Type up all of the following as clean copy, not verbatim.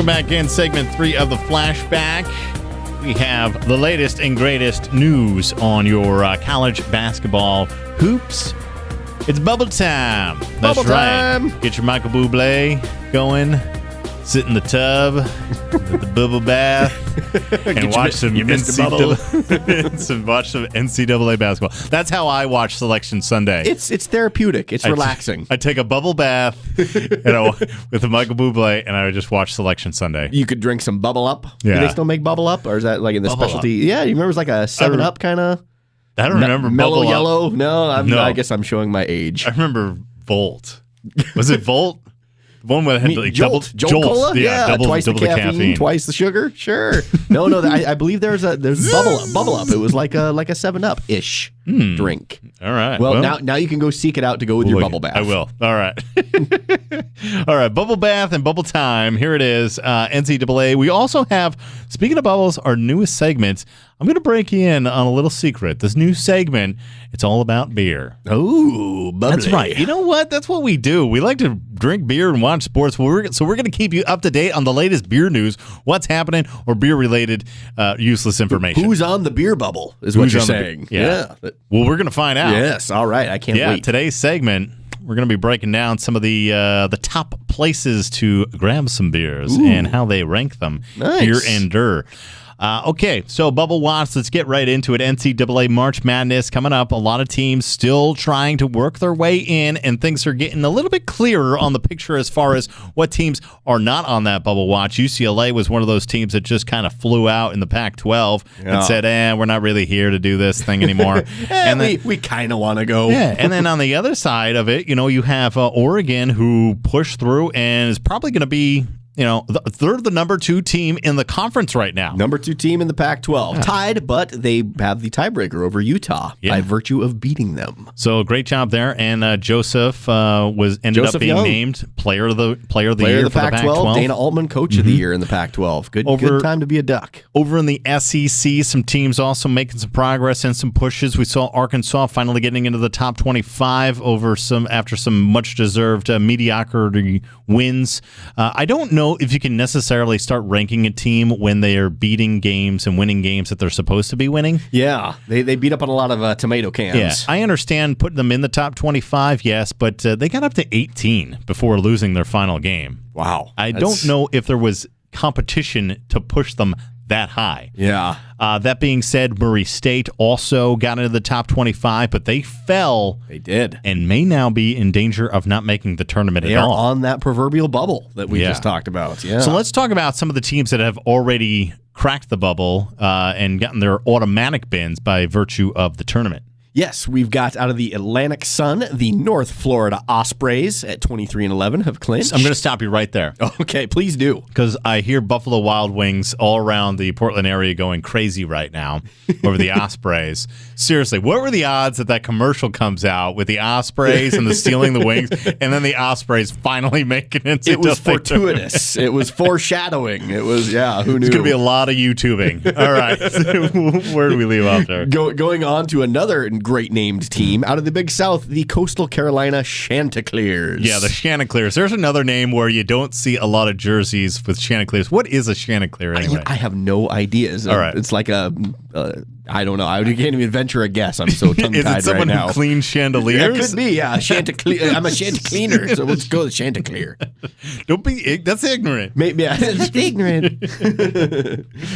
back in segment 3 of the Flashback. We have the latest and greatest news on your college basketball hoops. It's bubble time. That's bubble time. Right. Get your Michael Bublé going. Sit in the tub with the bubble bath and watch some NCAA basketball. That's how I watch Selection Sunday. It's therapeutic. It's relaxing. I take a bubble bath with the Michael Bublé, and I would just watch Selection Sunday. You could drink some Bubble Up. Yeah. Do they still make Bubble Up, or is that like in the Bubble specialty? Up. Yeah, you remember it was like a 7-Up kind of. I don't remember Mellow Bubble Yellow. Up. No, I guess I'm showing my age. I remember Volt. Was it Volt? The one that had like Jolt Cola? Yeah, twice the caffeine, twice the sugar. Sure. No, I believe there's Bubble Up. It was like a 7-Up ish drink. All right. Well, now you can go seek it out to go with your bubble bath. I will. All right. All right. Bubble bath and bubble time. Here it is. NCAA. We also have, speaking of bubbles, our newest segment. I'm going to break you in on a little secret. This new segment, it's all about beer. Oh, bubbly. That's right. You know what? That's what we do. We like to drink beer and watch sports. So we're going to keep you up to date on the latest beer news, what's happening, or beer-related useless information. Who's on the beer bubble is what you're saying. Yeah. Well, we're going to find out. Yes. All right. I can't wait. Today's segment, we're going to be breaking down some of the top places to grab some beers and how they rank them. Nice. Beer and dur. Okay, so Bubble Watch, let's get right into it. NCAA March Madness coming up. A lot of teams still trying to work their way in, and things are getting a little bit clearer on the picture as far as what teams are not on that Bubble Watch. UCLA was one of those teams that just kind of flew out in the Pac-12 and said, we're not really here to do this thing anymore. And then, we kind of want to go. Yeah, and then on the other side of it, you have Oregon, who pushed through and is probably going to be they're the number 2 team in the conference right now. Number 2 team in the Pac-12. Yeah. Tied, but they have the tiebreaker over Utah by virtue of beating them. So great job there. And Joseph ended up being named Player of the Year for the Pac-12. Dana Altman, Coach of the Year in the Pac-12. Good time to be a Duck. Over in the SEC, some teams also making some progress and some pushes. We saw Arkansas finally getting into the top 25 after some much-deserved mediocrity wins. I don't know if you can necessarily start ranking a team when they are beating games and winning games that they're supposed to be winning. Yeah, they beat up on a lot of tomato cans. Yeah, I understand putting them in the top 25, yes, but they got up to 18 before losing their final game. Wow. I don't know if there was competition to push them that high. Yeah. That being said, Murray State also got into the top 25, but they fell. They did. And may now be in danger of not making the tournament at all. They are on that proverbial bubble that we just talked about. Yeah. So let's talk about some of the teams that have already cracked the bubble and gotten their automatic bins by virtue of the tournament. Yes, we've got out of the Atlantic Sun, the North Florida Ospreys at 23-11 have clinched. I'm going to stop you right there. Okay, please do. Because I hear Buffalo Wild Wings all around the Portland area going crazy right now over the Ospreys. Seriously, what were the odds that commercial comes out with the Ospreys and the stealing the wings, and then the Ospreys finally make it into It was fortuitous. It was foreshadowing. It was, who knew? It's going to be a lot of YouTubing. All right. Where do we leave off there? Going on to another great named team out of the Big South, the Coastal Carolina Chanticleers. Yeah, the Chanticleers. There's another name where you don't see a lot of jerseys with Chanticleers. What is a Chanticleer anyway? I have no idea. All right. It's like I don't know. I can't even venture a guess. I'm so tongue-tied right now. Is it someone who cleans chandeliers? It could be, yeah. I'm a Chanticleaner, so let's go to Chanticleer. Don't be. That's ignorant. Maybe it's ignorant.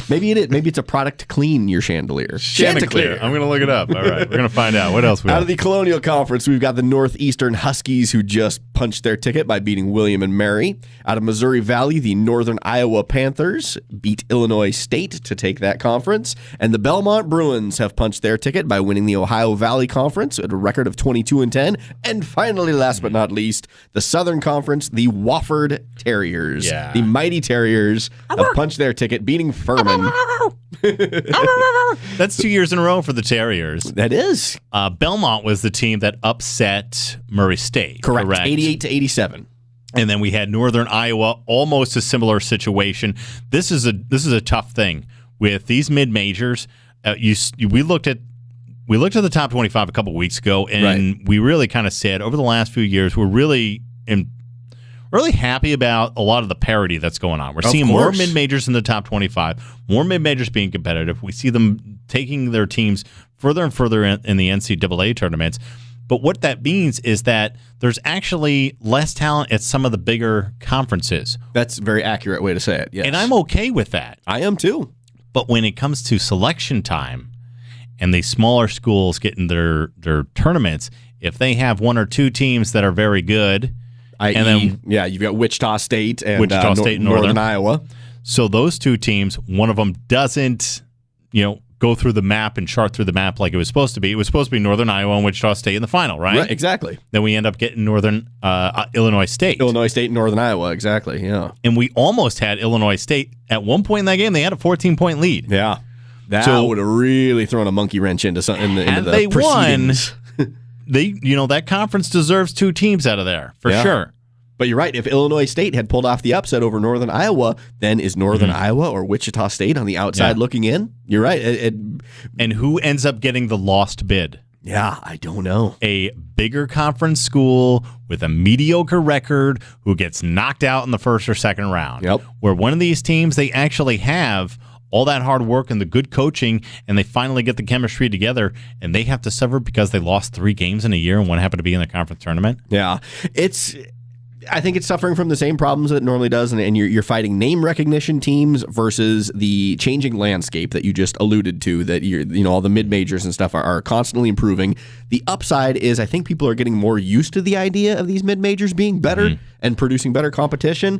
Maybe it is. Maybe it's a product to clean your chandelier. Chanticleer. I'm going to look it up. All right. We're going to find out. What else we Out have? of the Colonial Conference, we've got the Northeastern Huskies, who just punched their ticket by beating William and Mary. Out of Missouri Valley, the Northern Iowa Panthers beat Illinois State to take that conference. And the Belmont Bruins have punched their ticket by winning the Ohio Valley Conference at a record of 22-10. And finally, last but not least, the Southern Conference, the Wofford Terriers. Yeah. The Mighty Terriers have punched their ticket, beating Furman. That's 2 years in a row for the Terriers. That is. Belmont was the team that upset Murray State. Correct. 88-87. And then we had Northern Iowa, almost a similar situation. This is a tough thing with these mid majors. We looked at the top 25 a couple weeks ago, and we really kind of said over the last few years we're really happy about a lot of the parity that's going on. We're seeing more mid-majors in the top 25, more mid-majors being competitive. We see them taking their teams further and further in the NCAA tournaments. But what that means is that there's actually less talent at some of the bigger conferences. That's a very accurate way to say it, yes. And I'm okay with that. I am too. But when it comes to selection time and these smaller schools getting their tournaments, if they have one or two teams that are very good, you've got Wichita State and Northern Iowa. So those two teams, one of them doesn't, go through the map and chart through the map like it was supposed to be. It was supposed to be Northern Iowa and Wichita State in the final, right? Right, exactly. Then we end up getting Northern Illinois State. Illinois State and Northern Iowa, exactly, yeah. And we almost had Illinois State. At one point in that game, they had a 14-point lead. Yeah. That would have really thrown a monkey wrench into the they proceedings. Won. That conference deserves two teams out of there, for sure. But you're right. If Illinois State had pulled off the upset over Northern Iowa, then is Northern Iowa or Wichita State on the outside looking in? You're right. And who ends up getting the lost bid? Yeah, I don't know. A bigger conference school with a mediocre record who gets knocked out in the first or second round. Yep. Where one of these teams, they actually have all that hard work and the good coaching, and they finally get the chemistry together, and they have to suffer because they lost 3 games in a year and one happened to be in the conference tournament. Yeah. I think it's suffering from the same problems that it normally does, and you're fighting name recognition teams versus the changing landscape that you just alluded to, that all the mid-majors and stuff are constantly improving. The upside is I think people are getting more used to the idea of these mid-majors being better and producing better competition,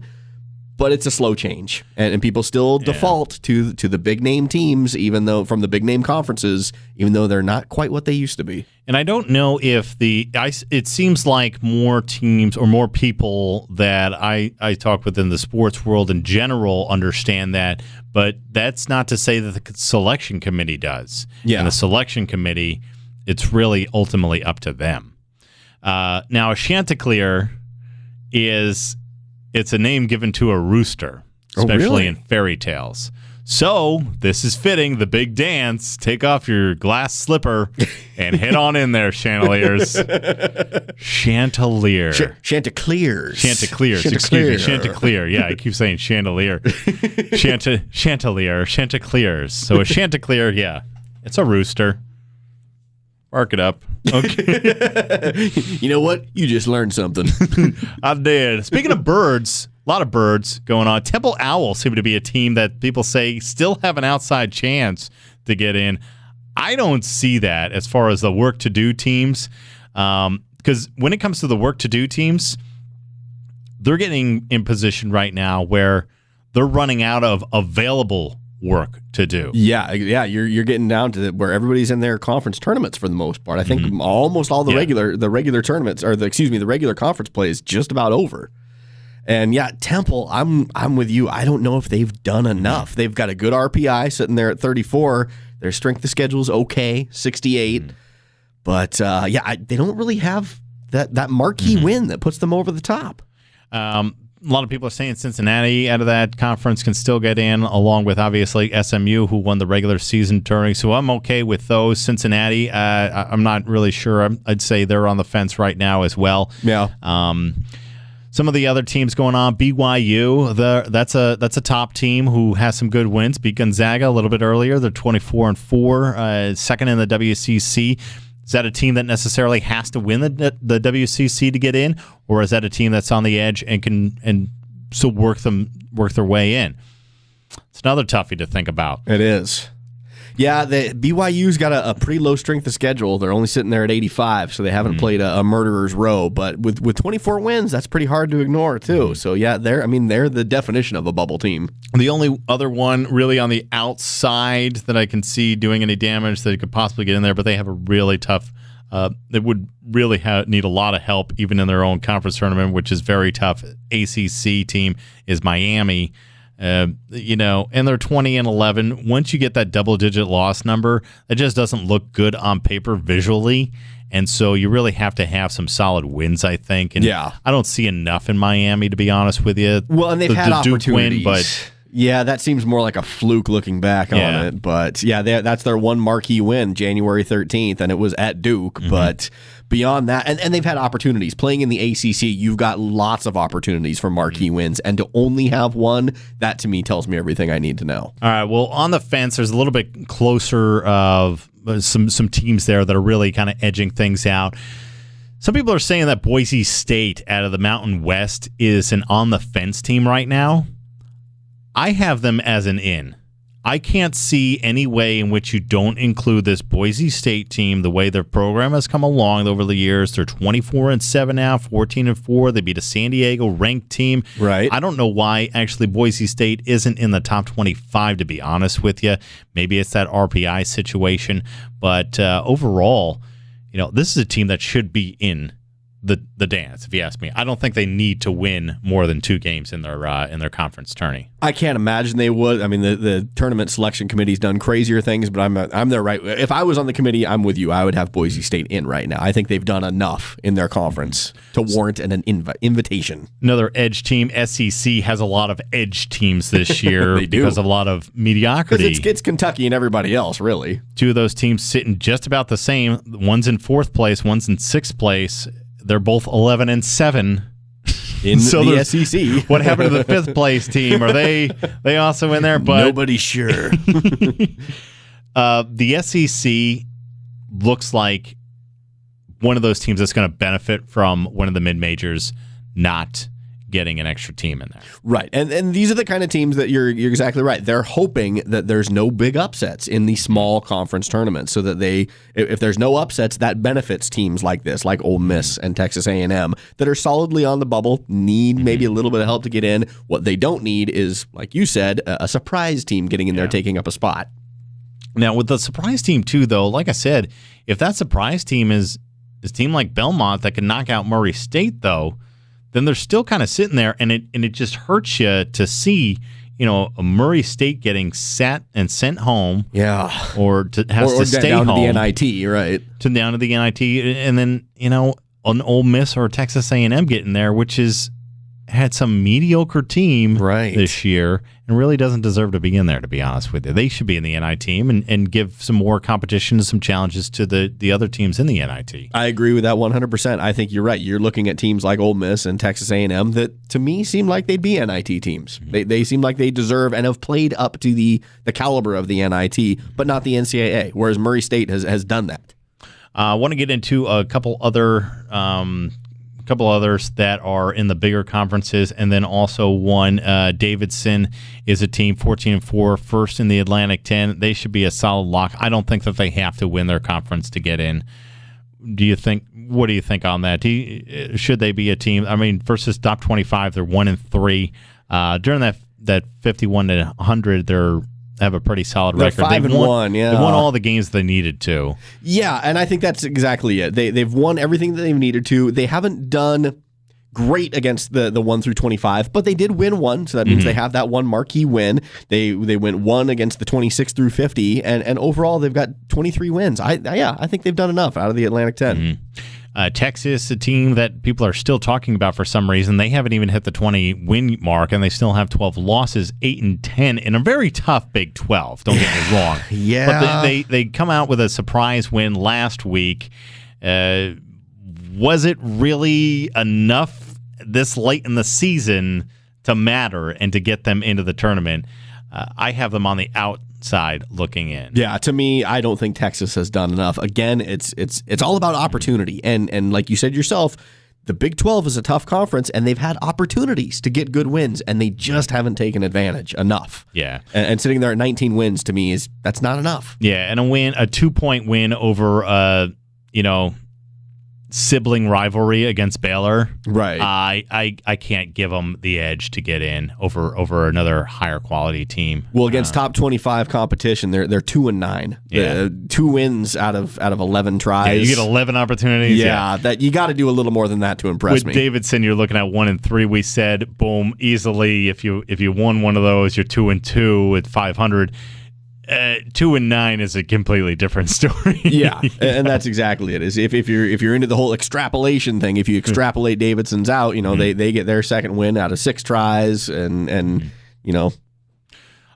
but it's a slow change, and people still default to the big-name teams, even though from the big-name conferences, even though they're not quite what they used to be. And I don't know if it seems like more teams or more people that I talk with in the sports world in general understand that, but that's not to say that the selection committee does. Yeah. And the selection committee, it's really ultimately up to them. Now, a Chanticleer it's a name given to a rooster, especially in fairy tales. So this is fitting. The big dance. Take off your glass slipper and head on in there, Chanticleers. Chanticleer. Chanticleers. Chanticleers. Excuse me. Chanticleer. Yeah, I keep saying chandelier. Chantelier. Chanticleers. So a Chanticleer, it's a rooster. Bark it up. Okay. You know what? You just learned something. I did. Speaking of birds, a lot of birds going on. Temple Owls seem to be a team that people say still have an outside chance to get in. I don't see that as far as the work-to-do teams. Because when it comes to the work-to-do teams, they're getting in position right now where they're running out of available work to do. Yeah, you're getting down to where everybody's in their conference tournaments for the most part. I think almost all the regular tournaments, or the regular conference play is just about over. And Temple, I'm with you. I don't know if they've done enough. They've got a good RPI sitting there at 34. Their strength of schedule is okay, 68. But they don't really have that marquee win that puts them over the top. A lot of people are saying Cincinnati out of that conference can still get in, along with obviously SMU, who won the regular season tourney. So I'm okay with those. Cincinnati, I'm not really sure. I'd say they're on the fence right now as well. Yeah. Some of the other teams going on, BYU, that's a top team who has some good wins. Beat Gonzaga a little bit earlier. They're 24-4, second in the WCC. Is that a team that necessarily has to win the WCC to get in, or is that a team that's on the edge and can still work their way in? It's another toughie to think about. It is. Yeah, the BYU's got a pretty low strength of schedule. They're only sitting there at 85, so they haven't played a murderer's row. But with 24 wins, that's pretty hard to ignore too. So they're the definition of a bubble team. The only other one really on the outside that I can see doing any damage that could possibly get in there, but they have a really tough. They would really need a lot of help even in their own conference tournament, which is very tough. ACC team is Miami. And they're 20-11. Once you get that double-digit loss number, it just doesn't look good on paper visually, and so you really have to have some solid wins, I think. And I don't see enough in Miami, to be honest with you. Well, and they've had opportunities. Duke win, but Yeah, that seems more like a fluke looking back on it. But yeah, that's their one marquee win, January 13th, and it was at Duke. But beyond that, and they've had opportunities. Playing in the ACC, you've got lots of opportunities for marquee wins. And to only have one, that to me tells me everything I need to know. All right, well, on the fence, there's a little bit closer of some teams there that are really kind of edging things out. Some people are saying that Boise State out of the Mountain West is an on-the-fence team right now. I have them as an in. I can't see any way in which you don't include this Boise State team. The way their program has come along over the years, they're 24-7 now, 14-4. They beat a San Diego ranked team. Right. I don't know why actually Boise State isn't in the top 25. To be honest with you, maybe it's that RPI situation. But overall, this is a team that should be in the dance, if you ask me. I don't think they need to win more than 2 games in their conference tourney. I can't imagine they would. I mean, the tournament selection committee's done crazier things, but I'm there right. If I was on the committee, I'm with you. I would have Boise State in right now. I think they've done enough in their conference to warrant an invitation. Another edge team, SEC, has a lot of edge teams this year because of a lot of mediocrity. Because it's Kentucky and everybody else, really. 2 of those teams sitting just about the same. One's in 4th place, one's in 6th place. They're both 11-7 in the SEC. What happened to the 5th place team? Are they also in there? But nobody's sure. The SEC looks like one of those teams that's going to benefit from one of the mid majors not getting an extra team in there. Right. And these are the kind of teams that you're exactly right. They're hoping that there's no big upsets in the small conference tournaments so that if there's no upsets, that benefits teams like this, like Ole Miss and Texas A&M that are solidly on the bubble, need maybe a little bit of help to get in. What they don't need is, like you said, a surprise team getting in there taking up a spot. Now, with the surprise team too, though, like I said, if that surprise team is a team like Belmont that can knock out Murray State, though, then they're still kind of sitting there, and it just hurts you to see, a Murray State getting sat and sent home, or to stay down home to the NIT, right? Down to the NIT, and then an Ole Miss or Texas A&M getting there, which had some mediocre team this year and really doesn't deserve to be in there, to be honest with you. They should be in the NIT team and give some more competition and some challenges to the other teams in the NIT. I agree with that 100%. I think you're right. You're looking at teams like Ole Miss and Texas A&M that, to me, seem like they'd be NIT teams. They seem like they deserve and have played up to the caliber of the NIT, but not the NCAA, whereas Murray State has done that. I want to get into a couple others that are in the bigger conferences, and then also one. Davidson is a team 14-4, first in the Atlantic 10. They should be a solid lock. I don't think that they have to win their conference to get in. What do you think on that? Should they be a team? I mean, versus top 25, they're 1-3. During that 51-100, they have a pretty solid record. They're 5-1, yeah. They won all the games they needed to. Yeah, and I think that's exactly it. They've won everything that they've needed to. They haven't done great against the 1-25, but they did win one, so that means they have that one marquee win. They went 1 against the 26-50, and overall they've got 23 wins. I think they've done enough out of the Atlantic 10. Texas, a team that people are still talking about for some reason. They haven't even hit the 20-win mark, and they still have 12 losses, 8-10, in a very tough Big 12. Don't get me wrong. Yeah. But they come out with a surprise win last week. Was it really enough this late in the season to matter and to get them into the tournament? I have them on the outside looking in. Yeah, to me, I don't think Texas has done enough. Again, it's all about opportunity. And like you said yourself, the Big 12 is a tough conference, and they've had opportunities to get good wins, and they just haven't taken advantage enough. Yeah. And sitting there at 19 wins, to me, that's not enough. Yeah, and a 2-point win over, sibling rivalry against Baylor. Right. I can't give them the edge to get in over another higher quality team. Well, against top 25 competition, they're 2-9. Yeah. 2 wins out of 11 tries. Yeah, you get 11 opportunities. Yeah, that you got to do a little more than that to impress me. With Davidson, you're looking at 1-3. We said, boom, easily. If you won one of those, you're 2-2 at 500. 2-9 is a completely different story. Yeah, and that's exactly it. Is if you're into the whole extrapolation thing, if you extrapolate Davidson's out, they get their second win out of 6 tries, and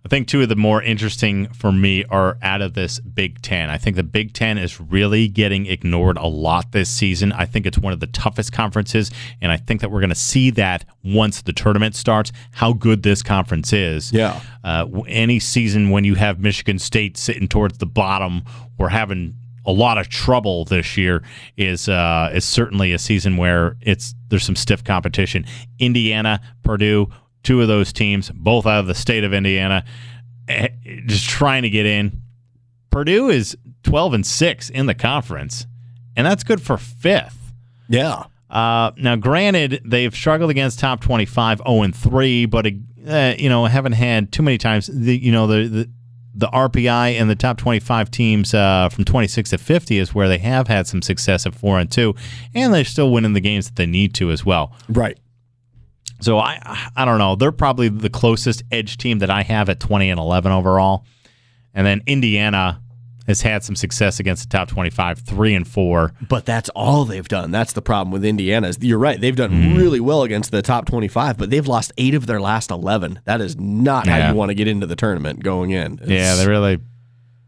I think two of the more interesting for me are out of this Big Ten. I think the Big Ten is really getting ignored a lot this season. I think it's one of the toughest conferences, and I think that we're going to see that once the tournament starts, how good this conference is. Yeah. Any season when you have Michigan State sitting towards the bottom or having a lot of trouble this year is certainly a season where there's some stiff competition. Indiana, Purdue, two of those teams, both out of the state of Indiana, just trying to get in. Purdue is 12-6 in the conference, and that's good for fifth. Yeah. Now, granted, they've struggled against top 25, 0-3, but haven't had too many times. The RPI and the top 25 teams from 26 to 50 is where they have had some success at 4-2, and they're still winning the games that they need to as well. Right. So I don't know. They're probably the closest edge team that I have at 20-11 overall. And then Indiana has had some success against the top 25, 3-4. But that's all they've done. That's the problem with Indiana. You're right. They've done really well against the top 25, but they've lost 8 of their last 11. That is not how you want to get into the tournament going in. They really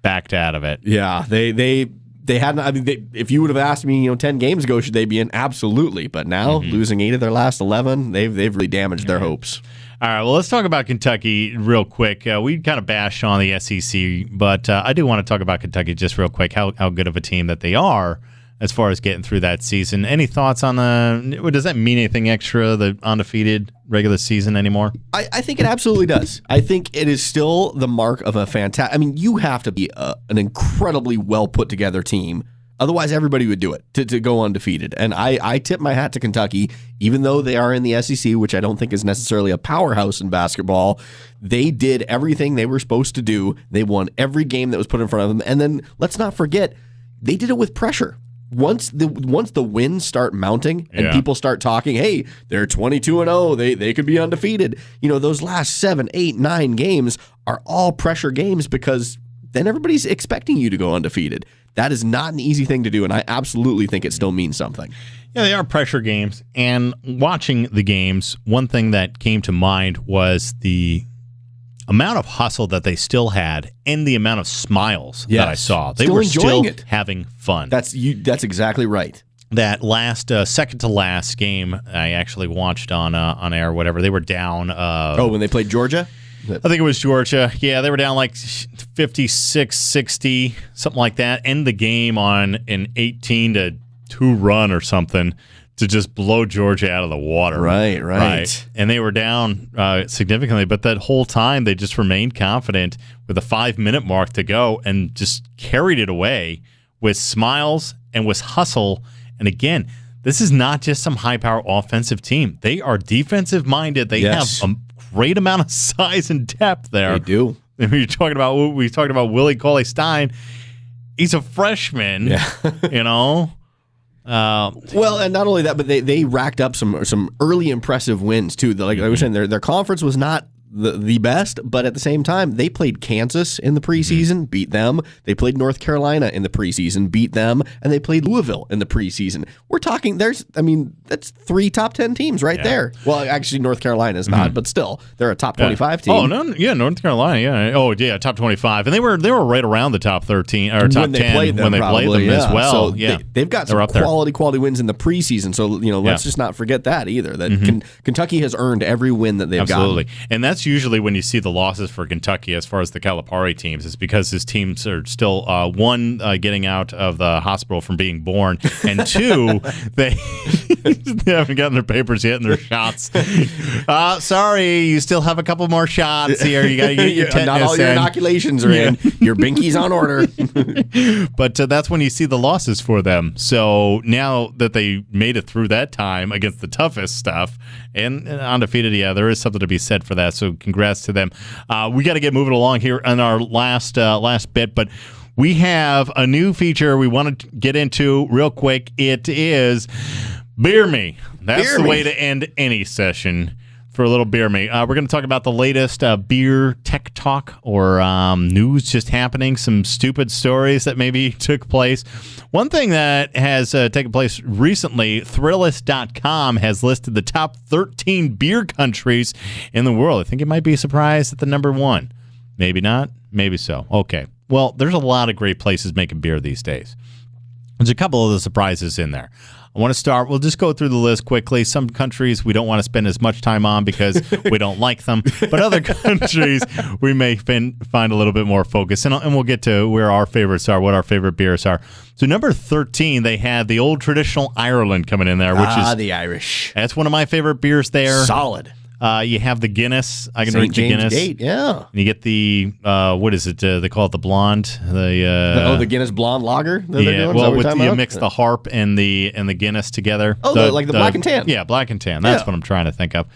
backed out of it. Yeah, they hadn't. I mean, if you would have asked me, 10 games ago, should they be in? Absolutely. But now, losing 8 of their last 11, they've really damaged their hopes. All right, well, let's talk about Kentucky real quick. We kind of bashed on the SEC, but I do want to talk about Kentucky just real quick, how good of a team that they are as far as getting through that season. Any thoughts on does that mean anything extra, the undefeated regular season anymore? I think it absolutely does. I think it is still the mark of a fantastic. I mean, you have to be an incredibly well put together team. Otherwise, everybody would do it to go undefeated. And I tip my hat to Kentucky, even though they are in the SEC, which I don't think is necessarily a powerhouse in basketball. They did everything they were supposed to do. They won every game that was put in front of them. And then let's not forget, they did it with pressure. Once the wins start mounting and people start talking, hey, they're 22-0, they could be undefeated. Those last 7, 8, 9 games are all pressure games because then everybody's expecting you to go undefeated. That is not an easy thing to do, and I absolutely think it still means something. Yeah, they are pressure games. And watching the games, one thing that came to mind was the amount of hustle that they still had and the amount of smiles that I saw. They were still having fun. That's exactly right. That last second to last game, I actually watched on air. Whatever, they were down. When they played Georgia. I think it was Georgia. Yeah, they were down like 56-60, something like that. End the game on an 18-2 run or something to just blow Georgia out of the water. Right. And they were down significantly, but that whole time they just remained confident with a 5-minute mark to go and just carried it away with smiles and with hustle. And again, this is not just some high-power offensive team. They are defensive-minded. They have a great amount of size and depth there. They do. And we talked about Willie Cauley-Stein. He's a freshman. Yeah. Well, and not only that, but they racked up some early impressive wins too. Like I was saying, their conference was not the best, but at the same time, they played Kansas in the preseason, beat them. They played North Carolina in the preseason, beat them, and they played Louisville in the preseason. We're talking, that's 3 top 10 teams right there. Well, actually, North Carolina is not, but still, they're a top 25 team. Oh, no, yeah, North Carolina, yeah. Oh, yeah, top 25. And they were right around the top 13, or top 10 when they played them as well. So they've got some quality wins in the preseason, so let's just not forget that either, that Kentucky has earned every win that they've gotten. Absolutely. And that's usually when you see the losses for Kentucky as far as the Calipari teams is because his teams are still, one, getting out of the hospital from being born, and 2, they haven't gotten their papers yet and their shots. Sorry, you still have a couple more shots here. You got to get your tetanus Not all your inoculations are in. Your binky's on order. But that's when you see the losses for them. So now that they made it through that time against the toughest stuff and undefeated, there is something to be said for that. So congrats to them. We got to get moving along here on our last bit, but we have a new feature we want to get into real quick. It is Beer Me. That's the way to end any session for a little Beer Me. We're going to talk about the latest beer tech talk or news just happening, some stupid stories that maybe took place. One thing that has taken place recently, Thrillist.com has listed the top 13 beer countries in the world. I think you might be surprised at the number 1. Maybe not. Maybe so. Okay. Well, there's a lot of great places making beer these days. There's a couple of the surprises in there. I want to start. We'll just go through the list quickly. Some countries we don't want to spend as much time on because we don't like them. But other countries we may find a little bit more focus. And we'll get to where our favorites are, what our favorite beers are. So number 13, they had the old traditional Ireland coming in there, which is the Irish. That's one of my favorite beers there. Solid. You have the Guinness. I can drink St. the James Guinness. Gate, yeah. And you get the what is it? They call it the blonde. The Guinness blonde lager. That they're doing? Well, Is that what you we're mix the harp and the Guinness together. Oh, like the black and tan. Yeah, black and tan. That's what I'm trying to think of.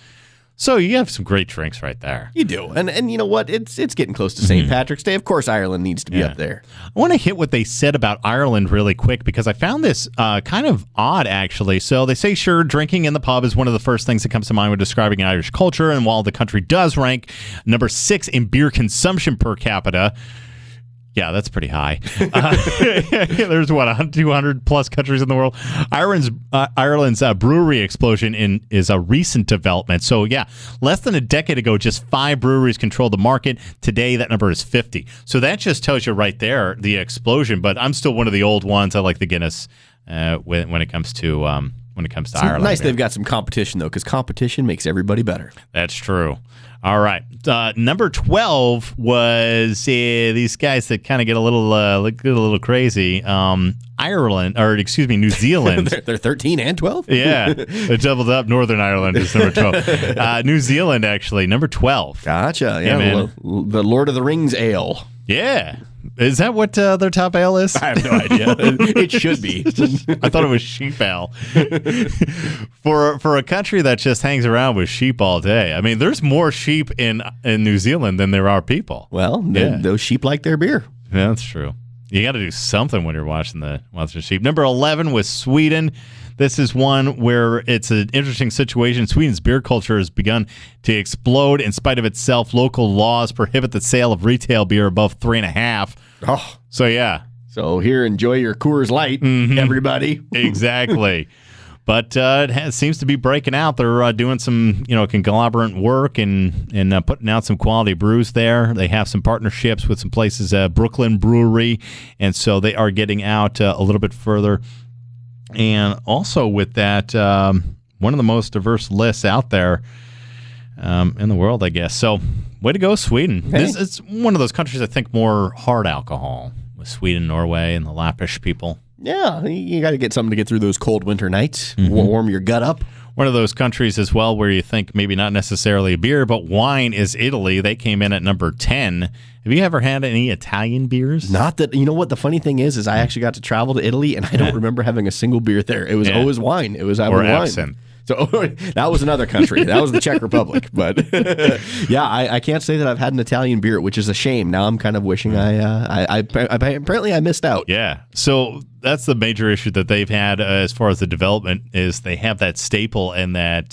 So you have some great drinks right there. You do. And you know what? It's getting close to St. Patrick's Day. Of course, Ireland needs to be up there. I want to hit what they said about Ireland really quick because I found this kind of odd, actually. So they say, sure, drinking in the pub is one of the first things that comes to mind when describing Irish culture. And while the country does rank number 6 in beer consumption per capita, yeah, that's pretty high. There's, 200 plus countries in the world. Ireland's brewery explosion is a recent development. So, yeah, less than a decade ago, just 5 breweries controlled the market. Today, that number is 50. So that just tells you right there the explosion. But I'm still one of the old ones. I like the Guinness when it comes to Ireland. Nice they've got some competition, though, because competition makes everybody better. That's true. All right. Number 12 was these guys that kind of get a little crazy. Ireland, or excuse me, New Zealand. They're 13 and 12? Yeah. They doubled up. Northern Ireland is number 12. New Zealand, actually, number 12. Gotcha. Yeah, the Lord of the Rings ale. Yeah. Is that what their top ale is? I have no idea. It should be. I thought it was sheep ale. For a country that just hangs around with sheep all day. I mean, there's more sheep in New Zealand than there are people. Well, those sheep like their beer. Yeah, that's true. You got to do something when you're watching the sheep. Number 11 was Sweden. This is one where it's an interesting situation. Sweden's beer culture has begun to explode in spite of itself. Local laws prohibit the sale of retail beer above 3.5. Oh, so yeah. So here, enjoy your Coors Light, everybody. Exactly. But it seems to be breaking out. They're doing some, conglomerate work and putting out some quality brews there. They have some partnerships with some places, Brooklyn Brewery, and so they are getting out a little bit further. And also with that, one of the most diverse lists out there in the world, I guess. So way to go, Sweden. Hey. It's one of those countries I think more hard alcohol with Sweden, Norway, and the Lappish people. Yeah, you got to get something to get through those cold winter nights, warm your gut up. One of those countries as well where you think maybe not necessarily a beer, but wine is Italy. They came in at number 10. Have you ever had any Italian beers? Not that, you know what the funny thing is I actually got to travel to Italy, and I don't remember having a single beer there. It was always wine. It was wine. Absinthe. So that was another country. That was the Czech Republic. But yeah, I can't say that I've had an Italian beer, which is a shame. Now I'm kind of wishing I apparently I missed out. Yeah. So that's the major issue that they've had as far as the development is they have that staple and that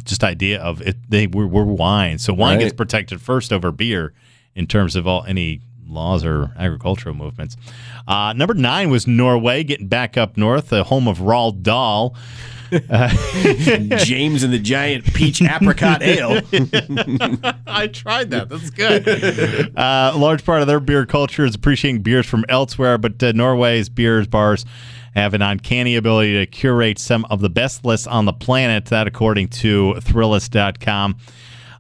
just idea of it. We're wine. So wine gets protected first over beer in terms of any laws or agricultural movements. Number 9 was Norway, getting back up north, the home of Roald Dahl. James and the Giant Peach Apricot Ale. I tried that. That's good. A large part of their beer culture is appreciating beers from elsewhere, but Norway's beers bars have an uncanny ability to curate some of the best lists on the planet. That, according to Thrillist.com.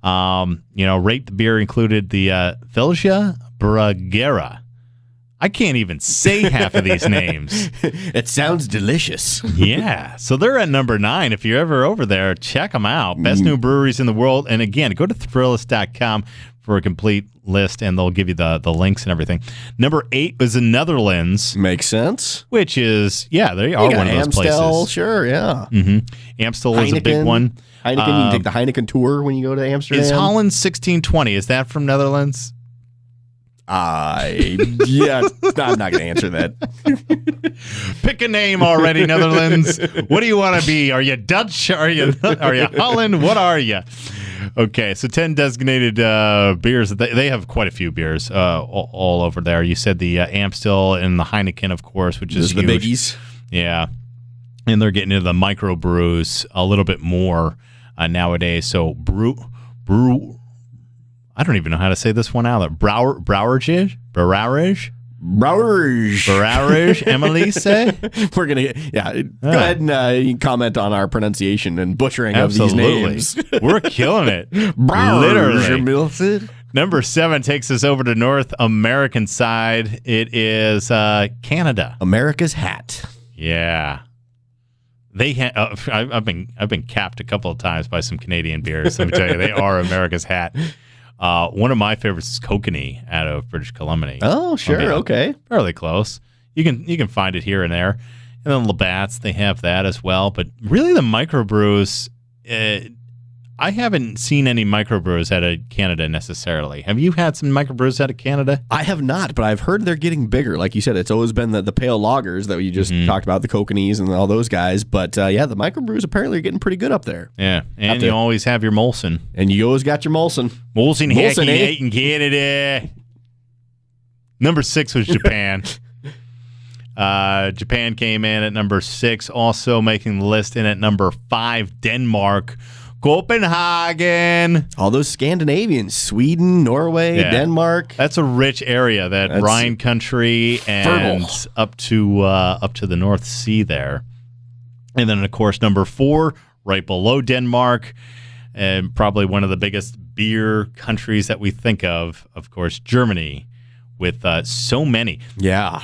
Rate the beer included the Filja Bragera. I can't even say half of these names. It sounds delicious. Yeah. So they're at number 9. If you're ever over there, check them out. Best new breweries in the world. And again, go to Thrillist.com for a complete list, and they'll give you the links and everything. Number 8 was the Netherlands. Makes sense. Which is, they are one of those Amstel, places. Sure, yeah. Amstel is a big one. Heineken, you can take the Heineken tour when you go to Amsterdam. Is Holland 1620? Is that from Netherlands? Yeah, I'm not going to answer that. Pick a name already, Netherlands. What do you want to be? Are you Dutch? Are you Holland? What are you? Okay, so 10 designated beers. They have quite a few beers all over there. You said the Amstel and the Heineken, of course, which is the huge. biggies. Yeah, and they're getting into the microbrews a little bit more nowadays. So I don't even know how to say this one out. Brauerage? Emily say? We're going to, go ahead and comment on our pronunciation and butchering of these names. We're killing it. Literally. Number 7 takes us over to North American side. It is Canada. America's hat. Yeah. I've been capped a couple of times by some Canadian beers. Let me tell you, they are America's hat. One of my favorites is Kokanee out of British Columbia. Oh, sure, okay, fairly close. You can find it here and there, and then Labatt's, they have that as well. But really, the microbrews, I haven't seen any microbrews out of Canada necessarily. Have you had some microbrews out of Canada? I have not, but I've heard they're getting bigger. Like you said, it's always been the pale lagers that you just talked about, the Kokanees and all those guys. But the microbrews apparently are getting pretty good up there. Yeah, and you always have your Molson. And you always got your Molson. Molson in Canada. Number 6 was Japan. Japan came in at number 6, also making the list. In at number 5, Denmark. Copenhagen. All those Scandinavians, Sweden, Norway, Denmark. That's a rich area, that Rhine country and up to the North Sea there. And then, of course, number 4, right below Denmark, and probably one of the biggest beer countries that we think of course, Germany, with so many. Yeah.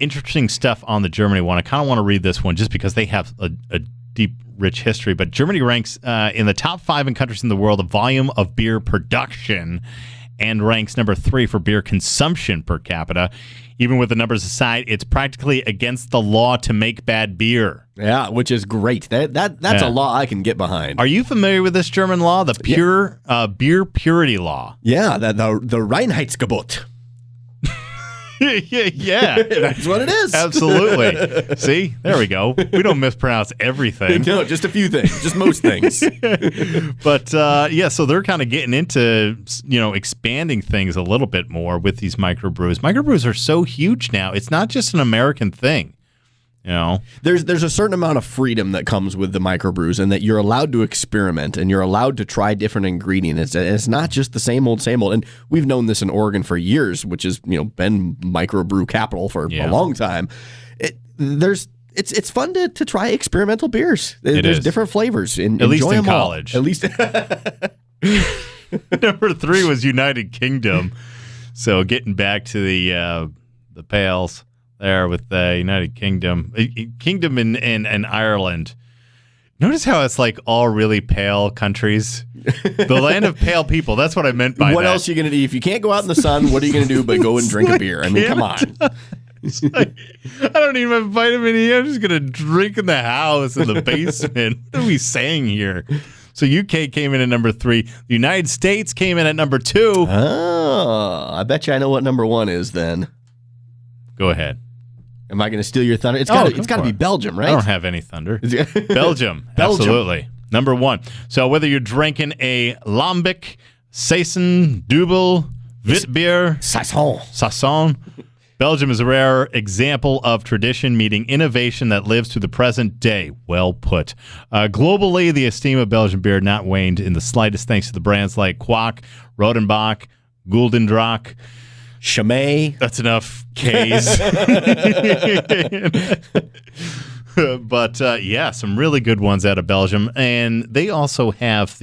Interesting stuff on the Germany one. I kind of want to read this one just because they have a deep, rich history, but Germany ranks in the top 5 in countries in the world of volume of beer production and ranks number 3 for beer consumption per capita. Even with the numbers aside, it's practically against the law to make bad beer. Yeah, which is great. That's a law I can get behind. Are you familiar with this German law, the beer purity law? Yeah, the Reinheitsgebot. Yeah. That's what it is. Absolutely. See? There we go. We don't mispronounce everything. No, just a few things. Just most things. But, so they're kind of getting into, expanding things a little bit more with these microbrews. Microbrews are so huge now. It's not just an American thing. There's a certain amount of freedom that comes with the microbrews, and that you're allowed to experiment and you're allowed to try different ingredients. It's not just the same old. And we've known this in Oregon for years, which has been microbrew capital for a long time. It's fun to try experimental beers. There's different flavors. At least in college. At least. Number 3 was United Kingdom. So getting back to the pails. There with the United Kingdom. Kingdom and Ireland. Notice how it's like all really pale countries. The land of pale people. That's what I meant by what else are you going to do? If you can't go out in the sun, what are you going to do but go and drink a beer? I mean, come on. Like, I don't even have vitamin E. I'm just going to drink in the house, in the basement. What are we saying here? So UK came in at number 3. The United States came in at number 2. Oh, I bet you I know what number 1 is then. Go ahead. Am I going to steal your thunder? It's got to be Belgium, right? I don't have any thunder. Belgium. Absolutely. Number 1. So whether you're drinking a Lambic, Saison, Double, Witbier, Saison, Belgium is a rare example of tradition meeting innovation that lives to the present day. Well put. Globally, the esteem of Belgian beer not waned in the slightest thanks to the brands like Kwak, Rodenbach, Guldendrach, Chimay. That's enough K's. But, some really good ones out of Belgium. And they also have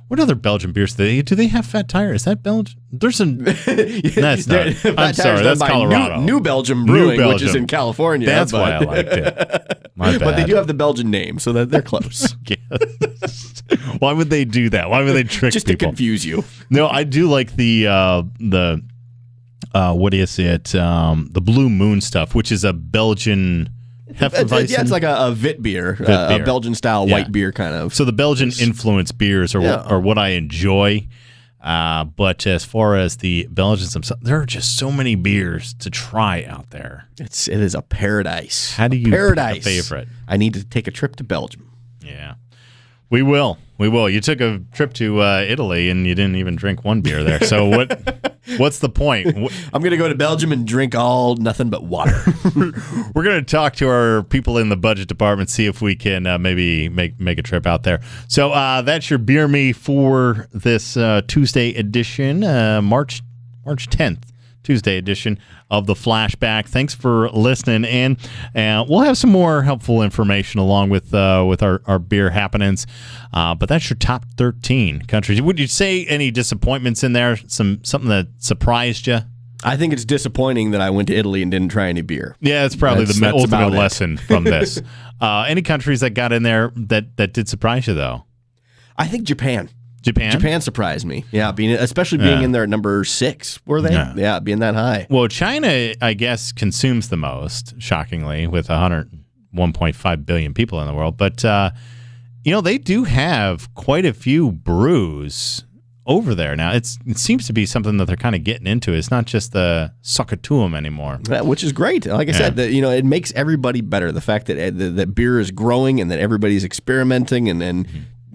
what other Belgian beers do they have Fat Tire? Is that Belgium? There's some. That's not. I'm sorry, that's Colorado. New Belgium Brewing, which is in California. That's why I liked it. My bad. But they do have the Belgian name, so that they're close. Why would they do that? Why would they trick just people? To confuse you. No, I do like the what is it? The Blue Moon stuff, which is a Belgian Hefeweizen. Yeah, it's like a Vit beer, a Belgian-style white beer kind of. So the Belgian-influenced beers are what I enjoy. But as far as the Belgians themselves, there are just so many beers to try out there. It is a paradise. How do you pick a favorite? I need to take a trip to Belgium. Yeah. We will. We will. You took a trip to Italy and you didn't even drink one beer there. So what's the point? I'm going to go to Belgium and drink nothing but water. We're going to talk to our people in the budget department, see if we can maybe make a trip out there. So that's your Beer Me for this Tuesday edition, March 10th. Tuesday edition of the Flashback. Thanks for listening, and we'll have some more helpful information along with our beer happenings. But that's your top 13 countries. Would you say any disappointments in there? Something that surprised you? I think it's disappointing that I went to Italy and didn't try any beer. Yeah, it's probably the ultimate lesson from this. Any countries that got in there that did surprise you, though? I think Japan. Japan surprised me. Yeah, especially being in there at number 6, were they? Yeah, being that high. Well, China, I guess, consumes the most, shockingly, with 101.5 billion people in the world. But, they do have quite a few brews over there. Now, it seems to be something that they're kind of getting into. It's not just the sucker to them anymore. Yeah, which is great. Like I said, it makes everybody better. The fact that beer is growing and that everybody's experimenting and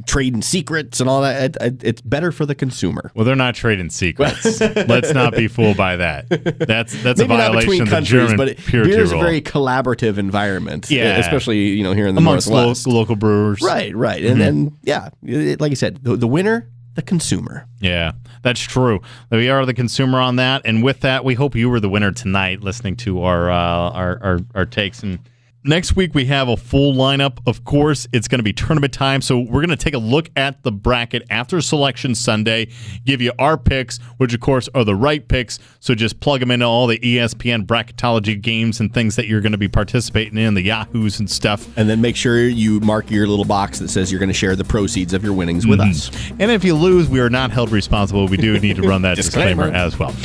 trading secrets and all that, it's better for the consumer. Well, they're not trading secrets. Let's not be fooled by that. That's maybe a violation of the German but purity beer is a rule. very collaborative environment. Yeah, especially here in the amongst Northwest. local brewers. Right, and then like I said, the winner, the consumer. Yeah, that's true. We are the consumer on that, and with that, we hope you were the winner tonight, listening to our takes. And next week, we have a full lineup. Of course, it's going to be tournament time, so we're going to take a look at the bracket after Selection Sunday, give you our picks, which, of course, are the right picks, so just plug them into all the ESPN bracketology games and things that you're going to be participating in, the Yahoos and stuff. And then make sure you mark your little box that says you're going to share the proceeds of your winnings with us. And if you lose, we are not held responsible. We do need to run that disclaimer as well.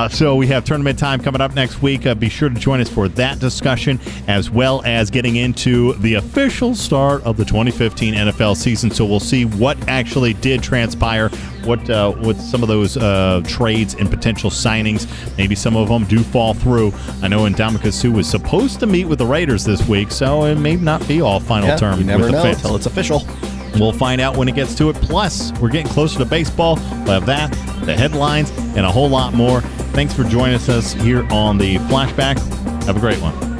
So we have tournament time coming up next week. Be sure to join us for that discussion, as well as getting into the official start of the 2015 NFL season. So we'll see what actually did transpire, what some of those trades and potential signings. Maybe some of them do fall through. I know Ndamukong Suh was supposed to meet with the Raiders this week, so it may not be all final term. You never with know the until it's official. We'll find out when it gets to it. Plus, we're getting closer to baseball. We'll have that, the headlines, and a whole lot more. Thanks for joining us here on the Flashback. Have a great one.